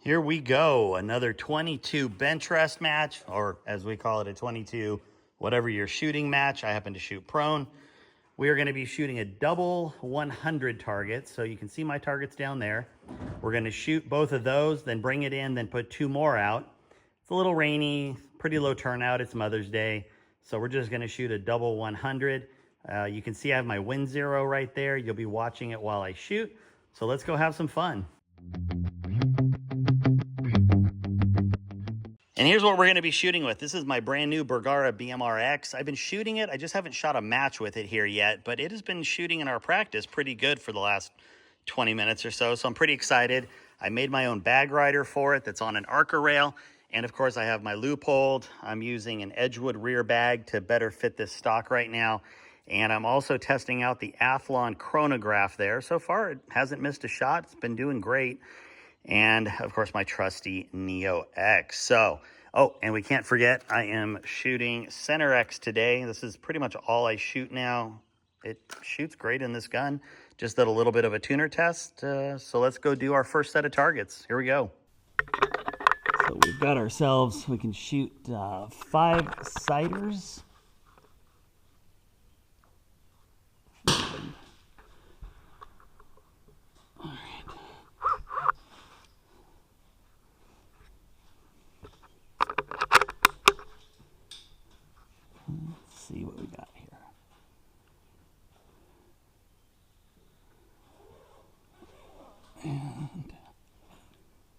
Here we go, another 22 bench rest match, or as we call it, a 22, whatever you're shooting match. I happen to shoot prone. We are gonna be shooting a double 100 target. So you can see my targets down there. We're gonna shoot both of those, then bring it in, then put two more out. It's a little rainy, pretty low turnout. It's Mother's Day. So we're just gonna shoot a double 100. You can see I have my win zero right there. You'll be watching it while I shoot. So let's go have some fun. And here's what we're going to be shooting with. This is my brand new Bergara BMRX. I've been shooting it. I just haven't shot a match with it here yet, but it has been shooting in our practice pretty good for the last 20 minutes or so. So I'm pretty excited. I made my own bag rider for it that's on an Arca rail. And of course I have my Leupold. I'm using an Edgewood rear bag to better fit this stock right now. And I'm also testing out the Athlon chronograph there. So far it hasn't missed a shot. It's been doing great. And of course my trusty Neo X. So, oh, and we can't forget, I am shooting Center X today. This is pretty much all I shoot now. It shoots great in this gun. Just did a little bit of a tuner test. So let's go do our first set of targets. Here we go. So we've got ourselves, we can shoot 5 sighters. Let's see what we got here. And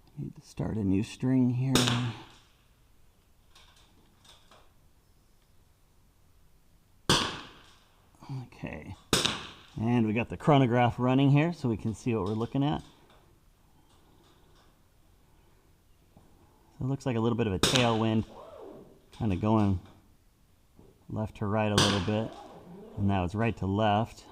I need to start a new string here. Okay. And we got the chronograph running here so we can see what we're looking at. So it looks like a little bit of a tailwind, kind of going left to right a little bit, and now it's right to left.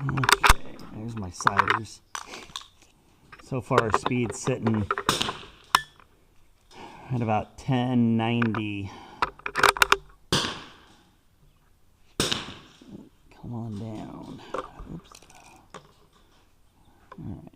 Okay, there's my sighters. So far our speed's sitting at about 1090. Come on down. Oops. All right.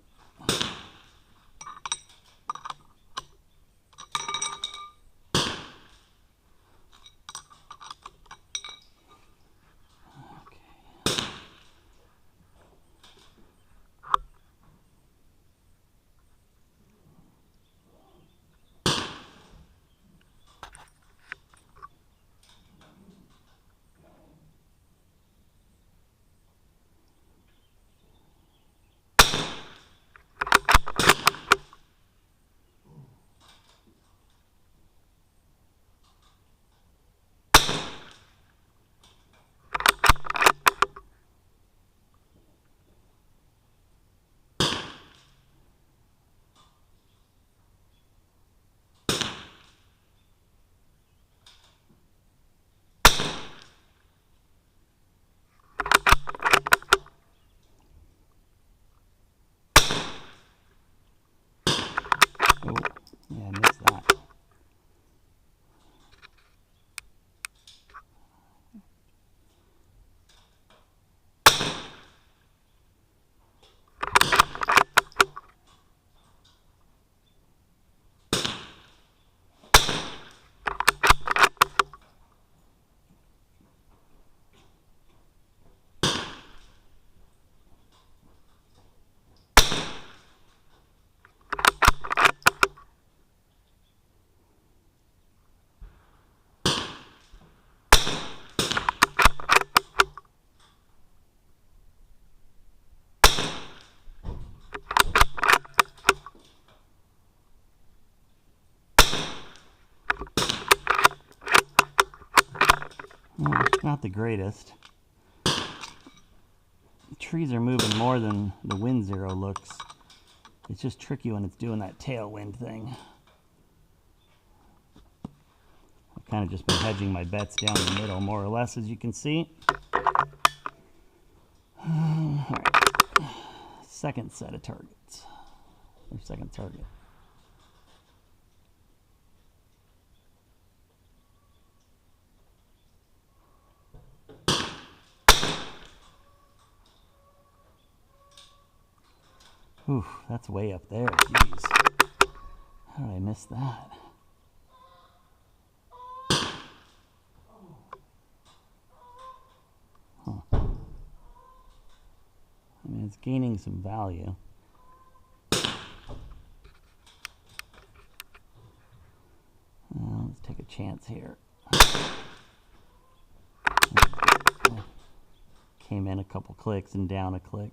Oh, yeah, I missed that. Well, not the greatest. trees are moving more than the wind zero looks. It's just tricky when it's doing that tailwind thing. I've kind of just been hedging my bets down the middle, more or less, as you can see. All right. Second set of targets. Or second target. Ooh, that's way up there. Jeez. How did I miss that? Huh. I mean, it's gaining some value. Let's take a chance here. Came in a couple clicks and down a click.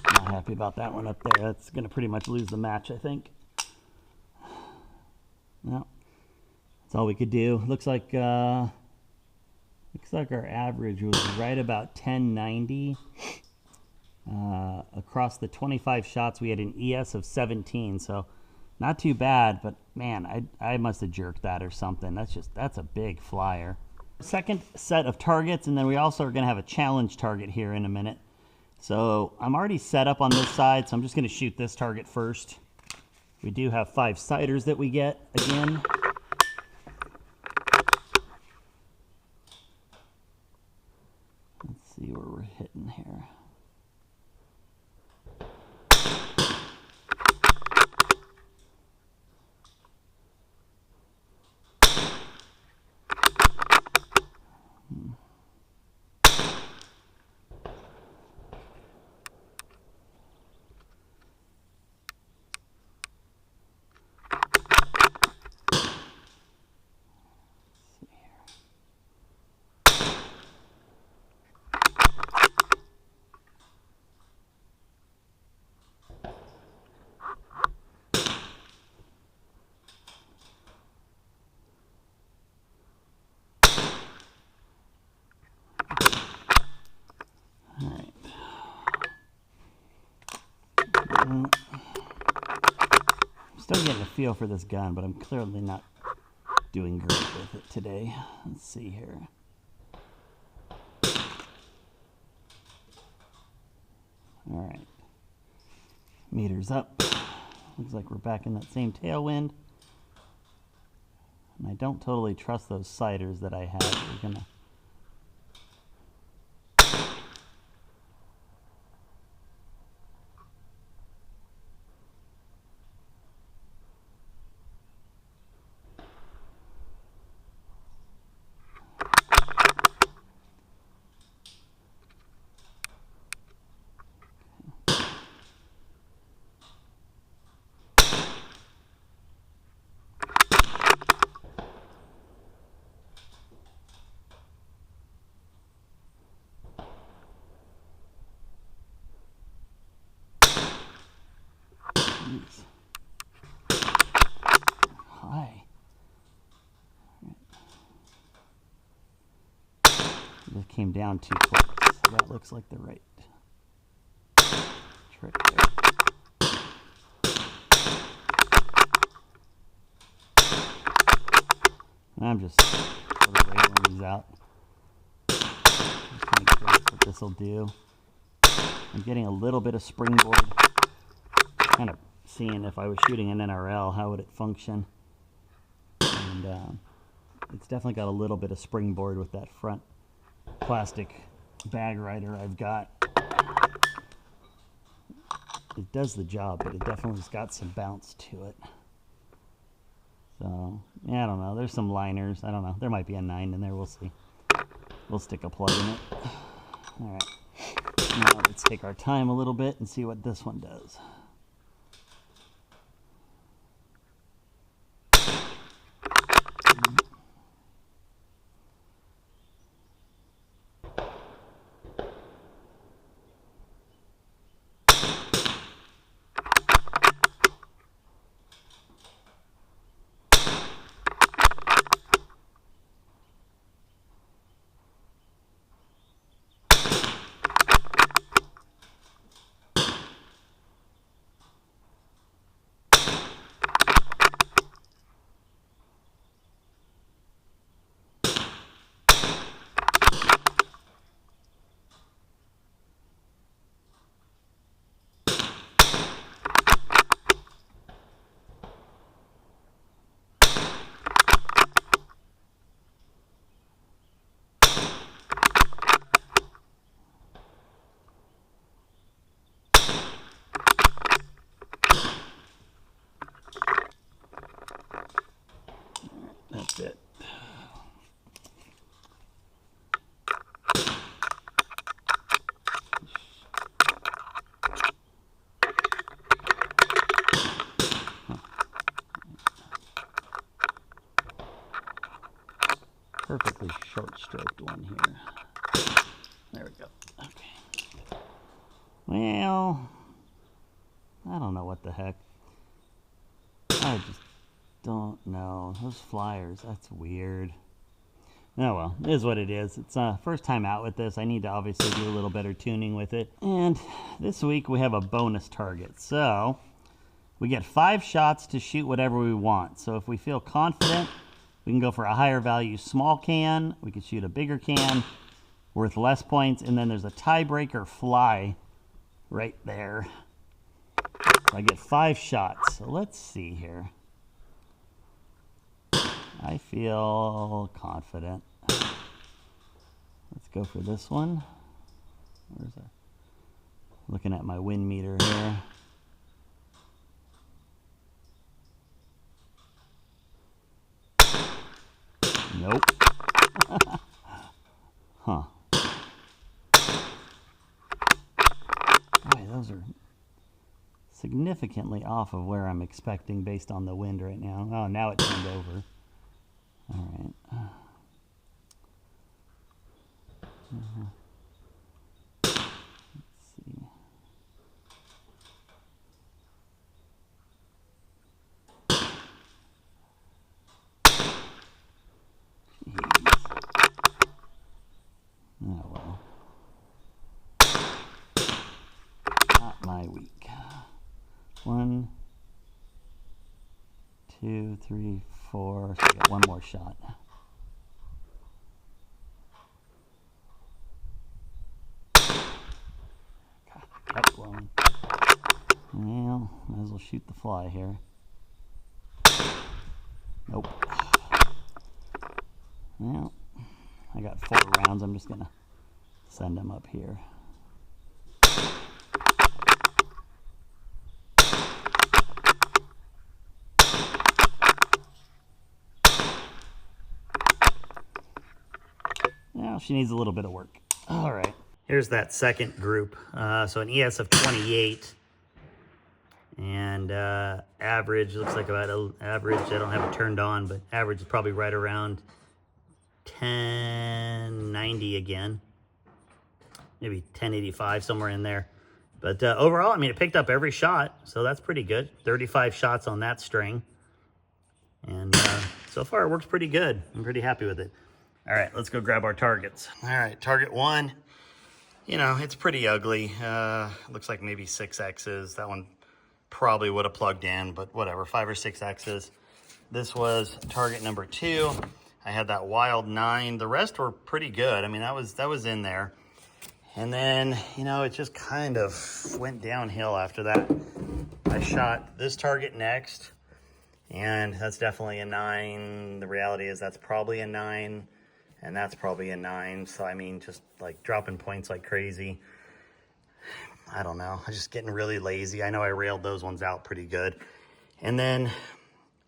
Not happy about that one up there. That's going to pretty much lose the match, I think. No, that's all we could do. Looks like our average was right about 1090. Across the 25 shots, we had an ES of 17, so not too bad. But man, I must have jerked that or something. That's a big flyer. Second set of targets, and then we also are going to have a challenge target here in a minute. So I'm already set up on this side, so I'm just going to shoot this target first. We do have 5 siders that we get again. Let's see where we're hitting here. I'm still getting a feel for this gun, but I'm clearly not doing great with it today. Let's see here. All right. Meters up. Looks like we're back in that same tailwind. And I don't totally trust those siders that I had. We're gonna Hi. It came down too quick, so that looks like the right trick there. I'm just sort of railing these out. Just kind of curious what this will do. I'm getting a little bit of springboard. Kind of seeing if I was shooting an NRL, how would it function? And it's definitely got a little bit of springboard with that front plastic bag rider I've got. It does the job, but it definitely's got some bounce to it. So, yeah, I don't know. There's some liners. I don't know. There might be a 9 in there. We'll see. We'll stick a plug in it. All right. Now let's take our time a little bit and see what this one does. That's it. Perfectly short-stroked one here. There we go. Okay. Well, I don't know what the heck. I just don't know. Those flyers, that's weird. Oh well, it is what it is. It's first time out with this. I need to obviously do a little better tuning with it. And this week we have a bonus target. So we get 5 shots to shoot whatever we want. So if we feel confident, we can go for a higher value small can. We could shoot a bigger can worth less points. And then there's a tiebreaker fly right there. So I get 5 shots. So let's see here. I feel confident. Let's go for this one. Where's that? Looking at my wind meter here. Nope. Huh. Boy, those are significantly off of where I'm expecting based on the wind right now. Oh, now it turned over. All right. Let's see. Oh well. Not my week. 1, 2, 3, 4. So I got one more shot. Kept blowing. Well, might as well shoot the fly here. Nope. Well, I got 4 rounds. I'm just gonna send them up here. Now she needs a little bit of work. All right. Here's that second group. So an ES of 28. And average looks like about average. I don't have it turned on, but average is probably right around 1090 again. Maybe 1085, somewhere in there. But overall, I mean, it picked up every shot, so that's pretty good. 35 shots on that string. And so far, it works pretty good. I'm pretty happy with it. All right, let's go grab our targets. All right, target 1. You know, it's pretty ugly. Looks like maybe 6 X's. That one probably would have plugged in, but whatever, 5 or 6 X's. This was target number 2. I had that wild 9. The rest were pretty good. I mean, that was in there. And then, you know, it just kind of went downhill after that. I shot this target next, and that's definitely a 9. The reality is that's probably a 9, and that's probably a 9. So, I mean, just like dropping points like crazy. I don't know. I'm just getting really lazy. I know I railed those ones out pretty good. And then,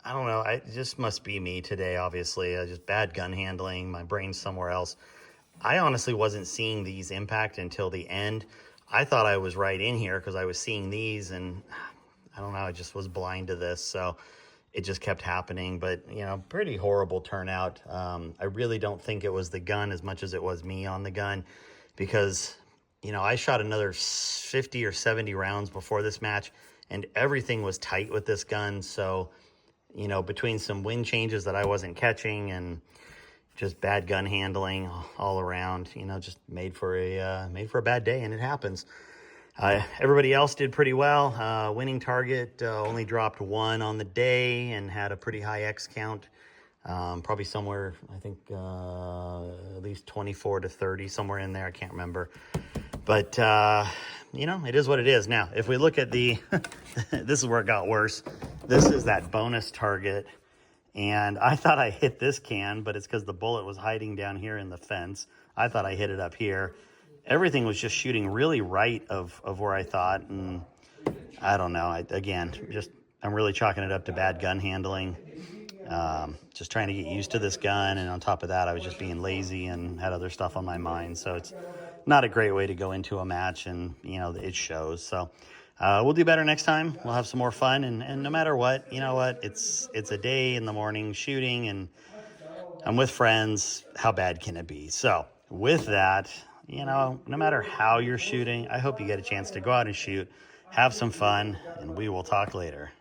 I don't know. It just must be me today, obviously. Just bad gun handling. My brain's somewhere else. I honestly wasn't seeing these impact until the end. I thought I was right in here because I was seeing these, and I don't know, I just was blind to this. So it just kept happening, but pretty horrible turnout. I really don't think it was the gun as much as it was me on the gun, because I shot another 50 or 70 rounds before this match, and everything was tight with this gun. So between some wind changes that I wasn't catching and just bad gun handling all around, just made for a bad day, and it happens. Everybody else did pretty well. Winning target only dropped 1 on the day and had a pretty high X count. Probably somewhere, I think, at least 24 to 30, somewhere in there. I can't remember. But, it is what it is. Now, if we look at the, this is where it got worse. This is that bonus target. And I thought I hit this can, but it's because the bullet was hiding down here in the fence. I thought I hit it up here. Everything was just shooting really right of where I thought. And I don't know. I'm really chalking it up to bad gun handling. Just trying to get used to this gun. And on top of that, I was just being lazy and had other stuff on my mind. So it's not a great way to go into a match, and, it shows. So we'll do better next time. We'll have some more fun. And no matter what, it's a day in the morning shooting, and I'm with friends. How bad can it be? So with that, no matter how you're shooting, I hope you get a chance to go out and shoot, have some fun, and we will talk later.